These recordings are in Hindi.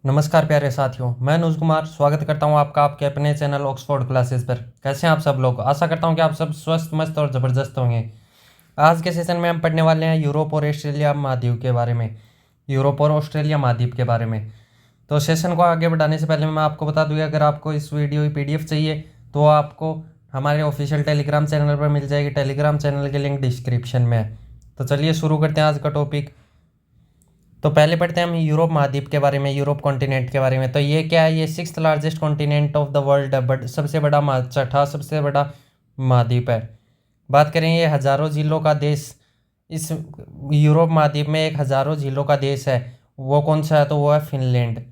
नमस्कार प्यारे साथियों, मैं अनुज कुमार स्वागत करता हूं आपका आपके अपने चैनल ऑक्सफोर्ड क्लासेस पर। कैसे हैं आप सब लोग? आशा करता हूं कि आप सब स्वस्थ मस्त और ज़बरदस्त होंगे। आज के सेशन में हम पढ़ने वाले हैं यूरोप और ऑस्ट्रेलिया महाद्वीप के बारे में। यूरोप और ऑस्ट्रेलिया महाद्वीप के बारे में। तो सेशन को आगे बढ़ाने से पहले मैं आपको बता दूँ, अगर आपको इस वीडियो की PDF चाहिए तो आपको हमारे ऑफिशियल टेलीग्राम चैनल पर मिल जाएगी। टेलीग्राम चैनल की लिंक डिस्क्रिप्शन में है। तो चलिए शुरू करते हैं आज का टॉपिक। तो पहले पढ़ते हैं हम यूरोप महाद्वीप के बारे में, यूरोप कॉन्टिनेंट के बारे में। तो ये क्या है? ये 6th largest continent of the world है, बट सबसे बड़ा छठा सबसे बड़ा महाद्वीप है। बात करें, ये हजारों झीलों का देश। इस यूरोप महाद्वीप में एक हजारों झीलों का देश है। वो कौन सा है? तो वो है फिनलैंड।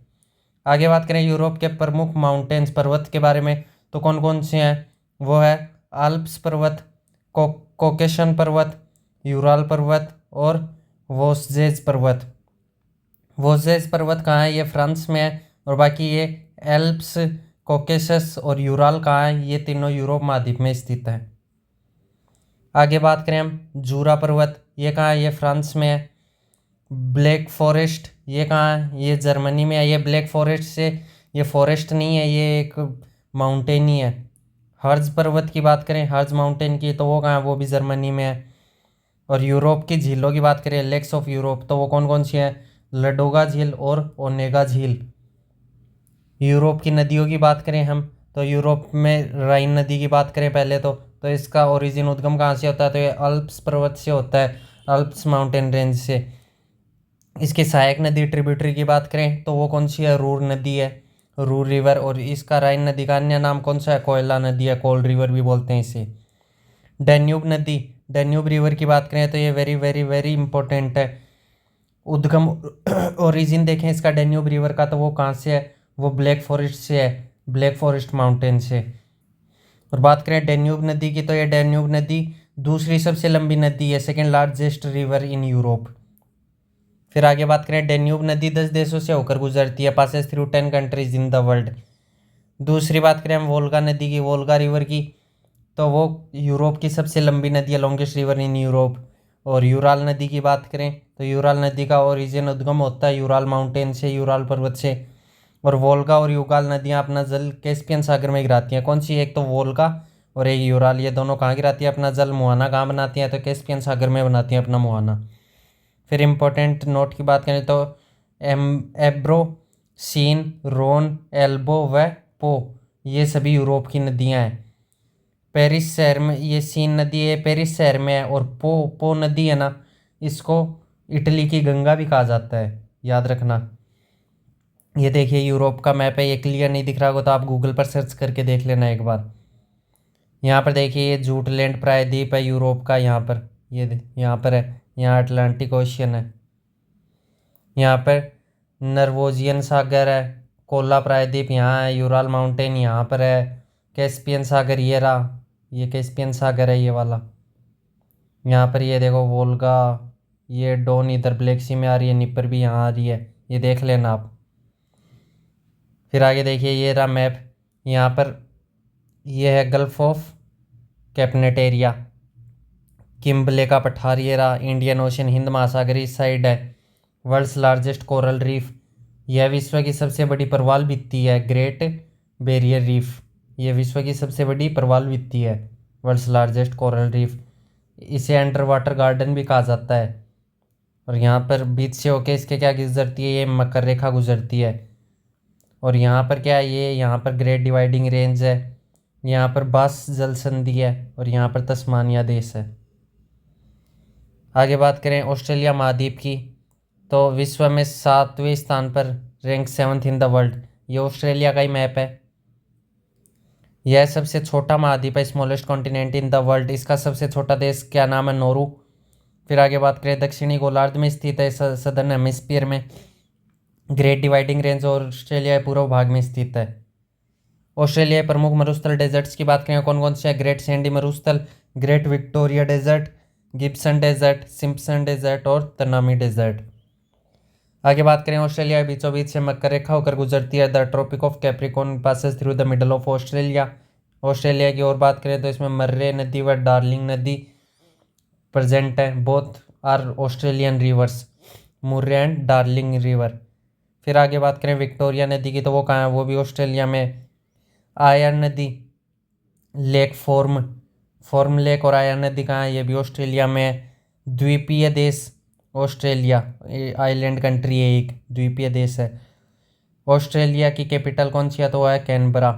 आगे बात करें यूरोप के प्रमुख माउंटेन्स पर्वत के बारे में, तो कौन कौन से हैं? वो है आल्प्स पर्वत, कोकेशन पर्वत, यूराल पर्वत और वोस्जेज पर्वत। वोजेस पर्वत कहाँ है? ये फ्रांस में है। और बाकी ये एल्प्स, कोकेशस और यूराल कहाँ है? ये तीनों यूरोप महाद्वीप में स्थित है। आगे बात करें हम, जूरा पर्वत, ये कहाँ है? ये फ्रांस में है। ब्लैक फॉरेस्ट, ये कहाँ है? ये जर्मनी में है। ये ब्लैक फॉरेस्ट से ये फॉरेस्ट नहीं है, ये एक माउंटेन ही है। हर्ज पर्वत की बात करें, हर्ज माउंटेन की, तो वो कहाँ है? वो भी जर्मनी में है। और यूरोप की झीलों की बात करें, लेक्स ऑफ यूरोप, तो वो कौन कौन सी है? लडोगा झील और ओनेगा झील। यूरोप की नदियों की बात करें हम, तो यूरोप में राइन नदी की बात करें पहले तो इसका ओरिजिन उद्गम कहाँ से होता है? तो ये अल्प्स पर्वत से होता है, अल्प्स माउंटेन रेंज से। इसकी सहायक नदी ट्रिब्यूटरी की बात करें तो वो कौन सी है? रूर नदी है, रूर रिवर। और इसका राइन नदी का अन्य नाम कौन सा है? कोयला नदी है, कोल रिवर भी बोलते हैं इसे। डैन्यूब नदी, डैन्यूब रिवर की बात करें तो ये वेरी वेरी वेरी इंपॉर्टेंट है। उद्गम ओरिजिन देखें इसका डैन्यूब रिवर का, तो वो कहाँ से है? वो ब्लैक फॉरेस्ट से है, ब्लैक फॉरेस्ट माउंटेन से। और बात करें डैन्यूब नदी की, तो ये डैन्यूब नदी दूसरी सबसे लंबी नदी है, second largest river in Europe. फिर आगे बात करें, डैन्यूब नदी 10 देशों से होकर गुजरती है, passes through 10 countries in the world. दूसरी बात करें हम वोल्गा नदी की, वोल्गा रिवर की, तो वो यूरोप की सबसे लंबी नदी है, लॉन्गेस्ट रिवर इन यूरोप। और यूराल नदी की बात करें तो यूराल नदी का ओरिजिन उद्गम होता है यूराल माउंटेन से, यूराल पर्वत से। और वोल्गा और यूगाल नदियाँ अपना जल कैस्पियन सागर में गिराती हैं। कौन सी? एक तो वोल्गा और एक यूराल, ये दोनों कहाँ गिराती है अपना जल? मुहाना कहाँ बनाती हैं? तो कैस्पियन सागर में बनाती हैं अपना मुहाना। फिर इंपॉर्टेंट नोट की बात करें तो एब्रो, सीन, रोन, एल्बो व पो, ये सभी यूरोप की नदियाँ हैं। पेरिस शहर में ये सीन नदी है, पेरिस शहर में है। और पो नदी है ना, इसको इटली की गंगा भी कहा जाता है, याद रखना। ये देखिए यूरोप का मैप है, ये क्लियर नहीं दिख रहा होगा तो आप गूगल पर सर्च करके देख लेना एक बार। यहाँ पर देखिए ये जूटलैंड प्रायद्वीप है यूरोप का, यहाँ पर यहाँ पर है, यहाँ अटलांटिक ओशियन है। यहाँ पर नर्वोजियन सागर है, कोला प्रायद्वीप यहाँ है, यूराल माउंटेन यहाँ पर है, कैस्पियन सागर ये रहा, ये कैस्पियन सागर है ये वाला। यहाँ पर ये देखो वोल्गा, ये डोन इधर ब्लैक सी में आ रही है, निपर भी यहाँ आ रही है, ये देख लेना आप। फिर आगे देखिए ये रहा मैप, यहाँ पर ये है गल्फ ऑफ कैप्नेटेरिया, किम्बले का पठार ये रहा, इंडियन ओशन हिंद महासागर इस साइड है। वर्ल्ड्स लार्जेस्ट कोरल रीफ, यह विश्व की सबसे बड़ी प्रवाल भित्ति है, ग्रेट बैरियर रीफ। ये विश्व की सबसे बड़ी प्रवाल भित्ति है, वर्ल्ड्स लार्जेस्ट कोरल रीफ। इसे अंडर वाटर गार्डन भी कहा जाता है। और यहाँ पर बीच से होके इसके क्या गुजरती है? ये मकर रेखा गुजरती है। और यहाँ पर क्या है? ये यहाँ पर ग्रेट डिवाइडिंग रेंज है, यहाँ पर बास जल संधि है, और यहाँ पर तस्मानिया देश है। आगे बात करें ऑस्ट्रेलिया महाद्वीप की, तो विश्व में 7वें स्थान पर, rank 7th in the world. ये ऑस्ट्रेलिया का ही मैप है। यह सबसे छोटा महाद्वीप है, smallest continent in the world. इसका सबसे छोटा देश क्या नाम है? नोरू। फिर आगे बात करें, दक्षिणी गोलार्ध में स्थित है, सदर्न हेमिस्फीयर में। ग्रेट डिवाइडिंग रेंज और ऑस्ट्रेलिया पूर्व भाग में स्थित है। ऑस्ट्रेलिया प्रमुख मरुस्थल डेजर्ट्स की बात करें, कौन कौन से है? ग्रेट सैंडी मरुस्थल, Great Victoria desert, Gibson desert, Simpson desert और तनामी डेजर्ट। आगे बात करें ऑस्ट्रेलिया के बीचों बीच से मकर रेखा होकर गुजरती है, the tropic of Capricorn passes through the middle of Australia. Australia की और बात करें तो इसमें मर्रे नदी व डार्लिंग नदी प्रेजेंट है, both are Australian rivers, Murray and Darling river. फिर आगे बात करें विक्टोरिया नदी की तो वो कहाँ है, वो भी ऑस्ट्रेलिया में। आयर नदी, लेक फॉर्म लेक और आयर नदी कहाँ है, ये भी ऑस्ट्रेलिया में है। द्वीपीय देश ऑस्ट्रेलिया, आइलैंड कंट्री है, एक द्वीपीय देश है। ऑस्ट्रेलिया की कैपिटल कौन सी है, तो वो है कैनबरा।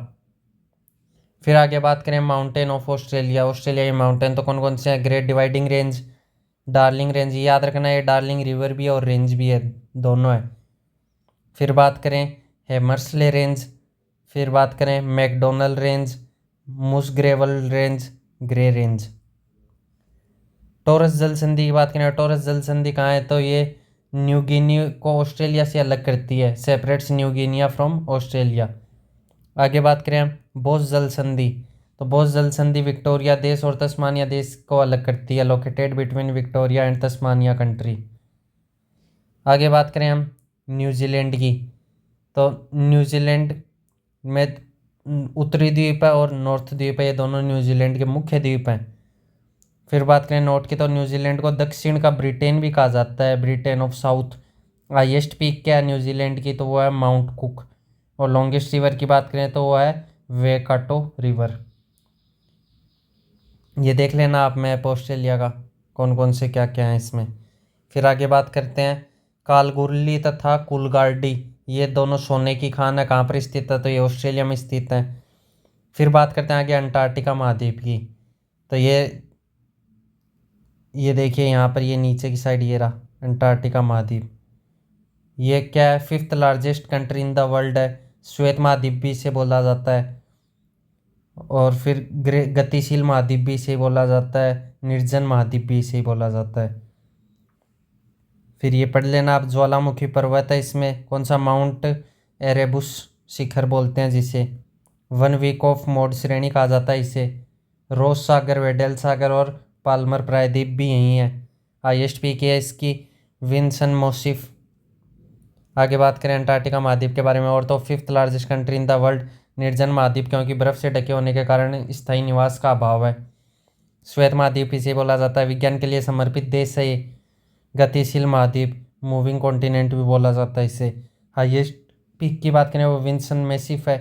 फिर आगे बात करें माउंटेन ऑफ ऑस्ट्रेलिया, ऑस्ट्रेलिया के माउंटेन तो कौन कौन से हैं, great dividing range, darling range, याद रखना ये डार्लिंग रिवर भी है और रेंज भी है, दोनों है। फिर बात करें हेमर्सले रेंज, फिर बात करें MacDonnell range, Musgrave range, Grey range. Taurus जल संधि की बात करें, टॉरस जल संधि कहाँ है, तो ये न्यू गिनी को ऑस्ट्रेलिया से अलग करती है, separates new Guinea from Australia. आगे बात करें बोस जल संधि, तो बोस जल संधि विक्टोरिया देश और तस्मानिया देश को अलग करती है, located between Victoria and Tasmania country. आगे बात करें हम न्यूजीलैंड की, तो न्यूजीलैंड में उत्तरी द्वीप है और नॉर्थ द्वीप है, ये दोनों न्यूजीलैंड के मुख्य द्वीप हैं। फिर बात करें नॉर्थ की, तो न्यूजीलैंड को दक्षिण का ब्रिटेन भी कहा जाता है, Britain of south. Highest peak क्या है न्यूजीलैंड की, तो वो है माउंट कुक। और लॉन्गेस्ट रिवर की बात करें तो वो है वेकाटो रिवर। ये देख लेना आप मैप ऑस्ट्रेलिया का, कौन कौन से क्या क्या है इसमें। फिर आगे बात करते हैं कालगुरली तथा कुलगार्डी, ये दोनों सोने की खान है, कहाँ पर स्थित है, तो ये ऑस्ट्रेलिया में स्थित है। फिर बात करते हैं आगे अंटार्कटिका महाद्वीप की, तो ये देखिए यहाँ पर, ये नीचे की साइड ये रहा अंटार्कटिका महाद्वीप। ये क्या है, fifth largest country in the world है, श्वेत महाद्वीप भी इसे बोला जाता है। और फिर गतिशील महाद्वीप भी इसे बोला जाता है, निर्जन महाद्वीप भी इसे बोला जाता है। फिर ये पढ़ लेना आप, ज्वालामुखी पर्वत है, इसमें कौन सा, माउंट एरेबुस शिखर बोलते हैं जिसे। 1 वीक ऑफ मोड श्रेणी कहा जाता है इसे। रोस सागर, वेडेल सागर और पाल्मर प्रायद्वीप भी यही है। हाईएस्ट पीक है इसकी विंसन मोसिफ। आगे बात करें अंटार्कटिका महाद्वीप के बारे में, और तो fifth largest country in the world, निर्जन महाद्वीप क्योंकि बर्फ से ढके होने के कारण स्थायी निवास का अभाव है। श्वेत महाद्वीप इसे बोला जाता है, विज्ञान के लिए समर्पित देश है ये। गतिशील महाद्वीप, मूविंग कॉन्टिनेंट भी बोला जाता है इसे। हाईएस्ट पीक की बात करें वो विंसन मेसिफ है।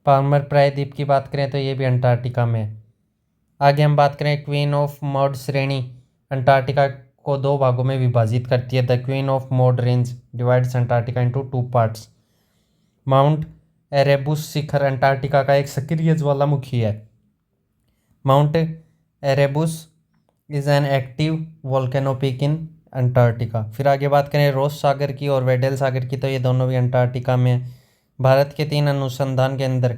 पाल्मर प्रायद्वीप की बात करें तो ये भी अंटार्कटिका में है। आगे हम बात करें क्वीन ऑफ मॉड श्रेणी, अंटार्कटिका को 2 भागों में विभाजित करती है। The Queen of Maud range divides Antarctica into 2 parts. Mount Erebus शिखर अंटार्कटिका का एक सक्रिय ज्वालामुखी है। Mount Erebus is an active volcano peak in Antarctica. फिर आगे बात करें रोस सागर की और वेडेल सागर की, तो ये दोनों भी अंटार्कटिका में है। भारत के 3 अनुसंधान केंद्र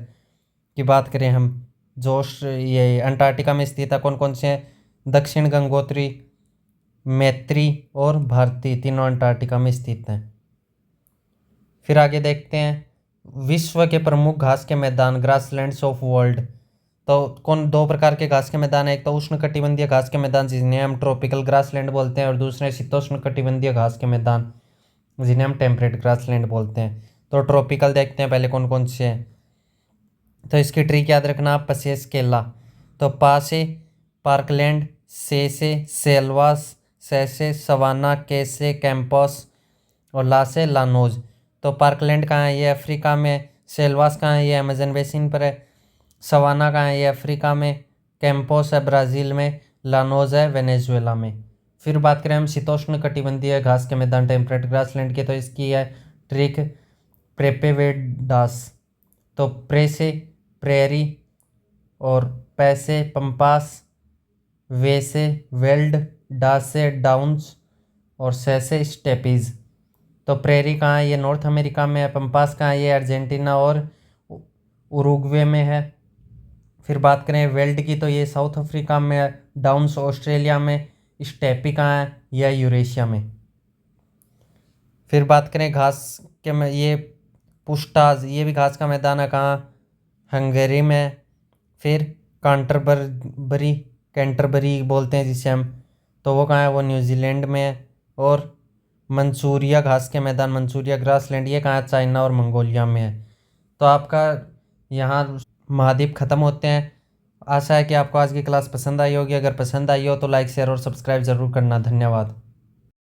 की बात करें हम, जो ये अंटार्कटिका में स्थित है, कौन कौन से हैं, दक्षिण गंगोत्री, मैत्री और भारती, तीनों अंटार्कटिका में स्थित हैं। फिर आगे देखते हैं विश्व के प्रमुख घास के मैदान, ग्रासलैंड्स ऑफ वर्ल्ड, तो कौन 2 प्रकार के घास के मैदान है, एक तो उष्णकटिबंधीय घास के मैदान जिन्हें हम ट्रॉपिकल ग्रासलैंड बोलते हैं, और दूसरे शीतोष्णकटिबंधीय घास के मैदान जिन्हें हम टेम्परेट ग्रासलैंड बोलते हैं। तो ट्रॉपिकल देखते हैं पहले कौन कौन से हैं, तो इसकी ट्रिक याद रखना, पसेस केला, तो पा से पार्कलैंड, से सेल्वास, से सवाना, के से कैंपस और ला से लानोज। तो पार्कलैंड कहाँ है, ये अफ्रीका में। सेल्वास कहाँ है, ये अमेजन बेसिन पर है। सवाना कहाँ है, ये अफ्रीका में। कैंपोस है ब्राज़ील में। लानोज है वेनेजुएला में। फिर बात करें हम शीतोष्ण कटिबंधीय घास के मैदान टेम्परेट ग्रासलैंड के, तो इसकी है ट्रिक प्रेपेवेडास, तो प्रे से प्रेरी और पै से पंपास, वे से वेल्ड, डा से डाउन्स और से स्टेपीज। तो प्रेरी कहाँ है, ये नॉर्थ अमेरिका में है। पंपास कहाँ है, ये अर्जेंटीना और उरुग्वे में है। फिर बात करें वेल्ड की, तो ये साउथ अफ्रीका में है। डाउन्स ऑस्ट्रेलिया में। स्टेपी कहाँ है, यह यूरेशिया में। फिर बात करें घास के में, ये पुस्टाज, ये भी घास का मैदान है, कहाँ, हंगरी में। फिर कैंटरबरी बोलते हैं जिसे हम, तो वो कहाँ है, वो न्यूजीलैंड में है। और मंसूरिया घास के मैदान, मंसूरिया ग्रासलैंड, ये कहाँ है, चाइना और मंगोलिया में है। तो आपका यहाँ महाद्वीप ख़त्म होते हैं। आशा है कि आपको आज की क्लास पसंद आई होगी। अगर पसंद आई हो तो लाइक शेयर और सब्सक्राइब ज़रूर करना। धन्यवाद।